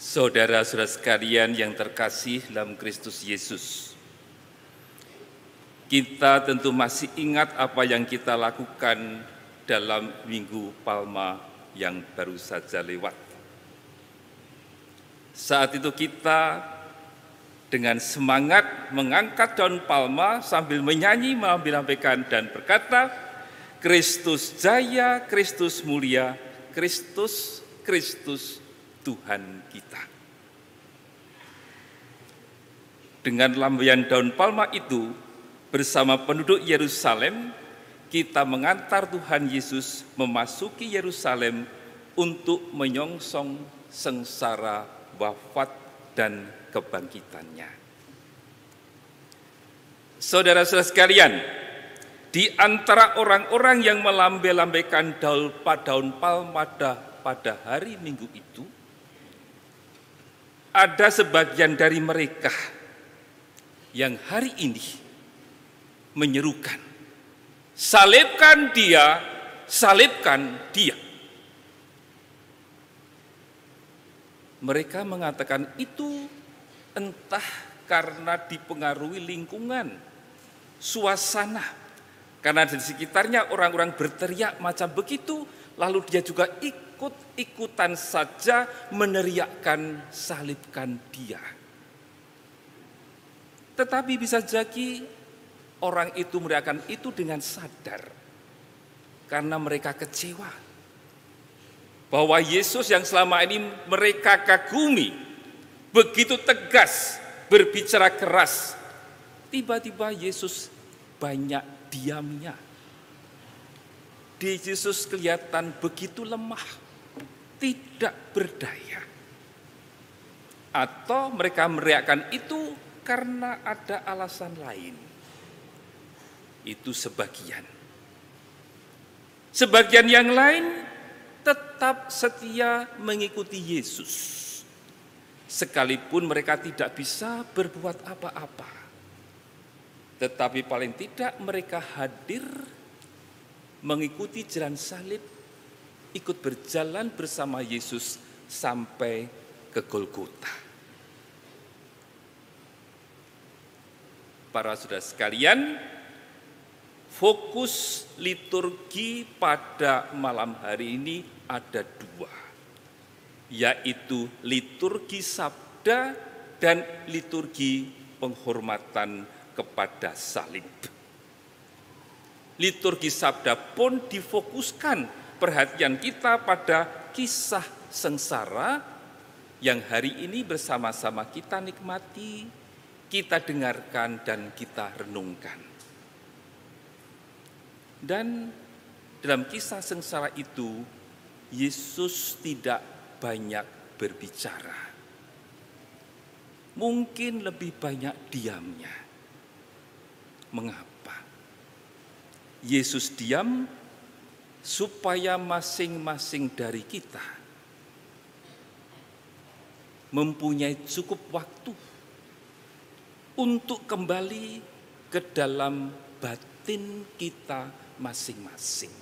Saudara-saudara sekalian yang terkasih dalam Kristus Yesus, kita tentu masih ingat apa yang kita lakukan dalam Minggu Palma yang baru saja lewat. Saat itu kita dengan semangat mengangkat daun palma sambil menyanyi, melambaikan dan berkata, Kristus jaya, Kristus mulia, Kristus, Kristus Tuhan kita. Dengan lambaian daun palma itu, bersama penduduk Yerusalem, kita mengantar Tuhan Yesus memasuki Yerusalem untuk menyongsong sengsara, wafat, dan kebangkitannya. Saudara-saudara sekalian, di antara orang-orang yang melambai-lambaikan daun palma pada hari Minggu itu, ada sebagian dari mereka yang hari ini menyerukan, salibkan dia, salibkan dia. Mereka mengatakan itu entah karena dipengaruhi lingkungan, suasana, karena di sekitarnya orang-orang berteriak macam begitu, lalu dia juga ikut-ikutan saja meneriakkan salibkan dia. Tetapi bisa jadi orang itu meneriakkan itu dengan sadar, karena mereka kecewa bahwa Yesus yang selama ini mereka kagumi, begitu tegas, berbicara keras, tiba-tiba Yesus banyak diamnya. Di Yesus kelihatan begitu lemah, tidak berdaya. Atau mereka meneriakkan itu karena ada alasan lain. Itu sebagian. Sebagian yang lain tetap setia mengikuti Yesus, sekalipun mereka tidak bisa berbuat apa-apa. Tetapi paling tidak mereka hadir mengikuti jalan salib, ikut berjalan bersama Yesus sampai ke Golgota. Para saudara sekalian, fokus liturgi pada malam hari ini ada dua, yaitu liturgi sabda dan liturgi penghormatan kepada salib. Liturgi sabda pun difokuskan perhatian kita pada kisah sengsara yang hari ini bersama-sama kita nikmati, kita dengarkan dan kita renungkan. Dan dalam kisah sengsara itu, Yesus tidak banyak berbicara. Mungkin lebih banyak diamnya. Mengapa? Yesus diam supaya masing-masing dari kita mempunyai cukup waktu untuk kembali ke dalam batin kita masing-masing.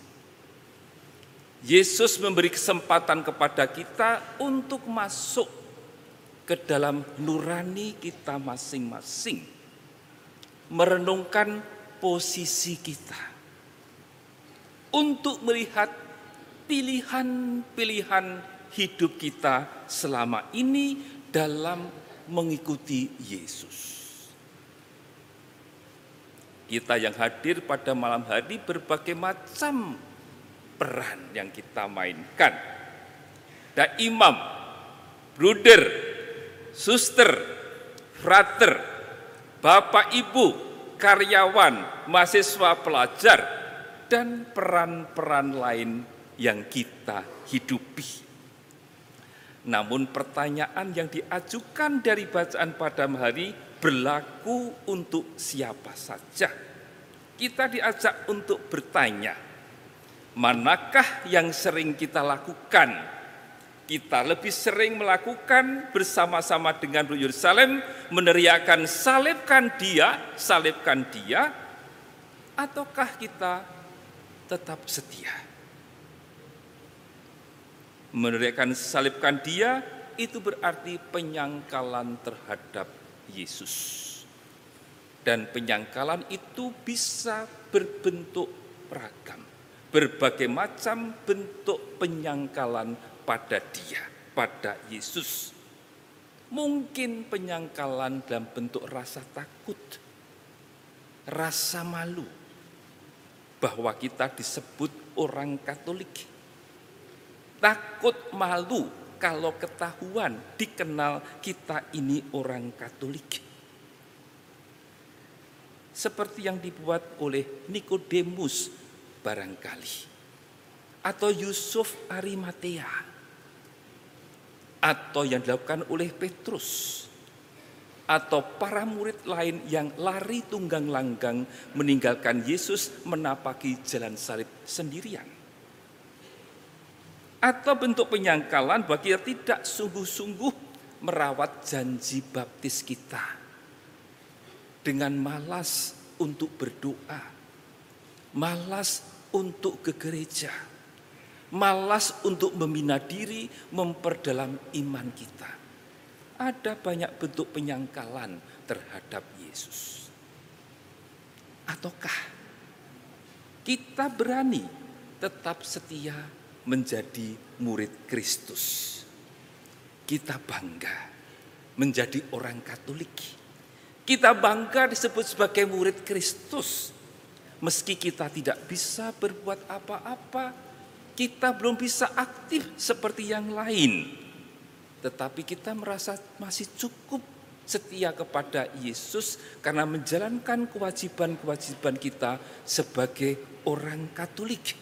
Yesus memberi kesempatan kepada kita untuk masuk ke dalam nurani kita masing-masing, merenungkan posisi kita, untuk melihat pilihan-pilihan hidup kita selama ini dalam mengikuti Yesus. Kita yang hadir pada malam hari berbagai macam peran yang kita mainkan. Ada imam, bruder, suster, frater, bapak ibu, karyawan, mahasiswa, pelajar, dan peran-peran lain yang kita hidupi. Namun pertanyaan yang diajukan dari bacaan pada hari berlaku untuk siapa saja. Kita diajak untuk bertanya, manakah yang sering kita lakukan? Kita lebih sering melakukan bersama-sama dengan Yerusalem, meneriakkan salibkan dia, ataukah kita tetap setia? Meneriakkan salibkan dia itu berarti penyangkalan terhadap Yesus. Dan penyangkalan itu bisa berbentuk ragam. Berbagai macam bentuk penyangkalan pada Dia, pada Yesus. Mungkin penyangkalan dalam bentuk rasa takut, rasa malu, bahwa kita disebut orang Katolik. Takut malu kalau ketahuan dikenal kita ini orang Katolik. Seperti yang dibuat oleh Nikodemus barangkali, atau Yusuf Arimatea, atau yang dilakukan oleh Petrus, atau para murid lain yang lari tunggang langgang meninggalkan Yesus menapaki jalan salib sendirian. Atau bentuk penyangkalan bagi yang tidak sungguh-sungguh merawat janji baptis kita, dengan malas untuk berdoa, malas untuk ke gereja, malas untuk membina diri, memperdalam iman kita. Ada banyak bentuk penyangkalan terhadap Yesus. Ataukah kita berani tetap setia menjadi murid Kristus? Kita bangga menjadi orang Katolik. Kita bangga disebut sebagai murid Kristus. Meski kita tidak bisa berbuat apa-apa, kita belum bisa aktif seperti yang lain. Tetapi kita merasa masih cukup setia kepada Yesus karena menjalankan kewajiban-kewajiban kita sebagai orang Katolik.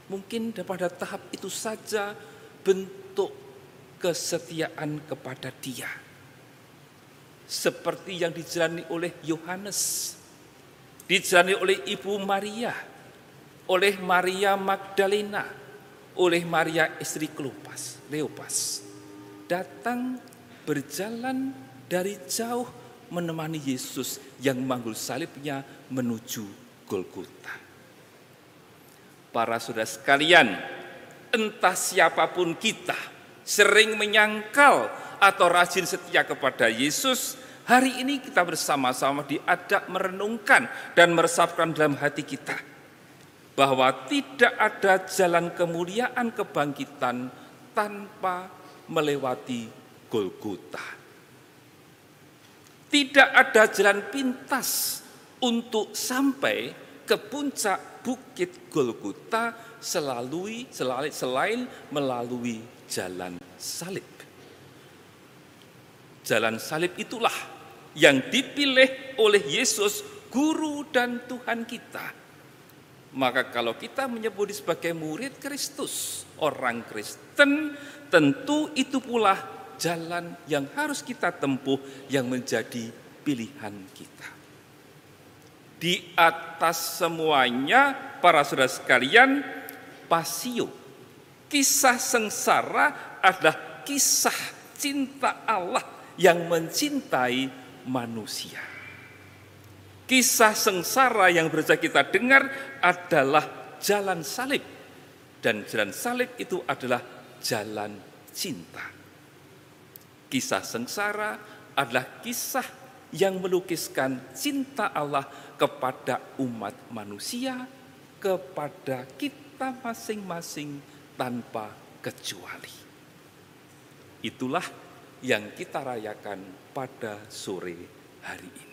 Mungkin pada tahap itu saja bentuk kesetiaan kepada Dia. Seperti yang dijalani oleh Yohanes, dijalani oleh Ibu Maria, oleh Maria Magdalena, oleh Maria istri Kleopas, datang berjalan dari jauh menemani Yesus yang memanggul salibnya menuju Golgota. Para saudara sekalian, entah siapapun kita, sering menyangkal atau rajin setia kepada Yesus, hari ini kita bersama-sama diajak merenungkan dan meresapkan dalam hati kita bahwa tidak ada jalan kemuliaan kebangkitan tanpa melewati Golgota. Tidak ada jalan pintas untuk sampai ke puncak bukit Golgota selain melalui jalan salib. Jalan salib itulah yang dipilih oleh Yesus, Guru dan Tuhan kita. Maka kalau kita menyebut sebagai murid Kristus, orang Kristen, tentu itu pula jalan yang harus kita tempuh yang menjadi pilihan kita. Di atas semuanya, para saudara sekalian, Pasio, kisah sengsara adalah kisah cinta Allah yang mencintai manusia. Kisah sengsara yang bisa kita dengar adalah jalan salib. Dan jalan salib itu adalah jalan cinta. Kisah sengsara adalah kisah yang melukiskan cinta Allah kepada umat manusia, kepada kita masing-masing tanpa kecuali. Itulah yang kita rayakan pada sore hari ini.